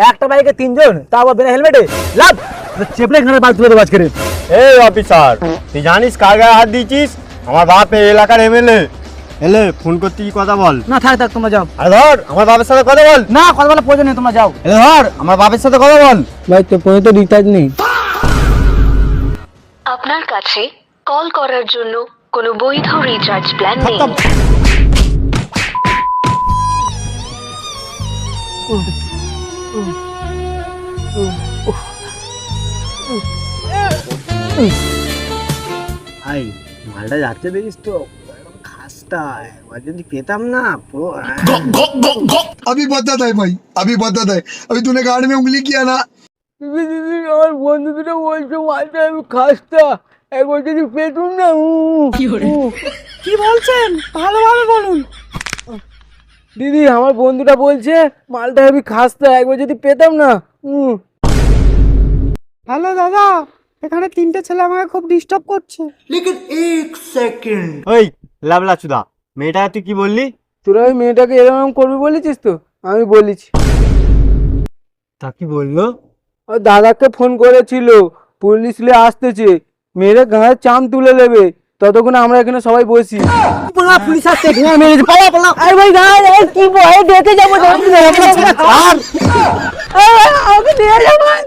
একটা বাইকে 3 জন, তাও বিনা হেলমেটে। লাভ চেপলে এখানে বাল তুলে দেবো আজকে। এই অফিসার, তুই জানিস কার গায়ে হাত দিয়েছিস? আমার বাপ এই এলাকার এমএলএ। এলে ফোন করতে কি কথা বল। না থাক থাক, তোমরা যাও। আরে ধর, আমার বাবার সাথে কথা বল। না কথা বলার প্রয়োজন নেই, তোমরা যাও। এলে ধর, আমার বাবার সাথে কথা বল। ভাই তো ফোনে তো রিচার্জ নেই। আপনার কাছে কল করার জন্য কোনো বৈধ রিচার্জ প্ল্যান নেই। ভাই মালটা যাচ্ছে দেখিস তো, একদম খাসটা। একবার যদি পেতাম না পুরো। अभी बता है भाई, अभी बता है। अभी तूने गाड़ी में उंगली किया ना। আমার বন্ধু দুটো বলছে মালটা আমি খাসটা, একবার যদি পেতুম না। কি বলছেন? ভালোভাবে বলুন। দিদি আমার বন্ধুটা বলছে মালটা আমি খাসটা, একবার যদি পেতাম না। হ্যালো দাদা, এখানে 3টে ছেলে আমাকে খুব ডিস্টার্ব করছে। ওই লাবলা চুদা, মেয়েটা তুই কি বললি? তোরা ওই মেয়েটাকে এরকম করবি বলেছিস তো? আমি বলেছি। তা কি বললো? আর দাদাকে ফোন করেছিল, পুলিশ আসতেছে, মেয়েরা গাঁয়ের চাম তুলে নেবে, ততক্ষণ আমরা এখানে সবাই বসি। পুলিশ আসছে, মেরেছে, পালা পালা। আরে ভাই দাঁড়া, কি ভয়, দেখে যাবো। আর আমাকে নিয়ে যাবেন।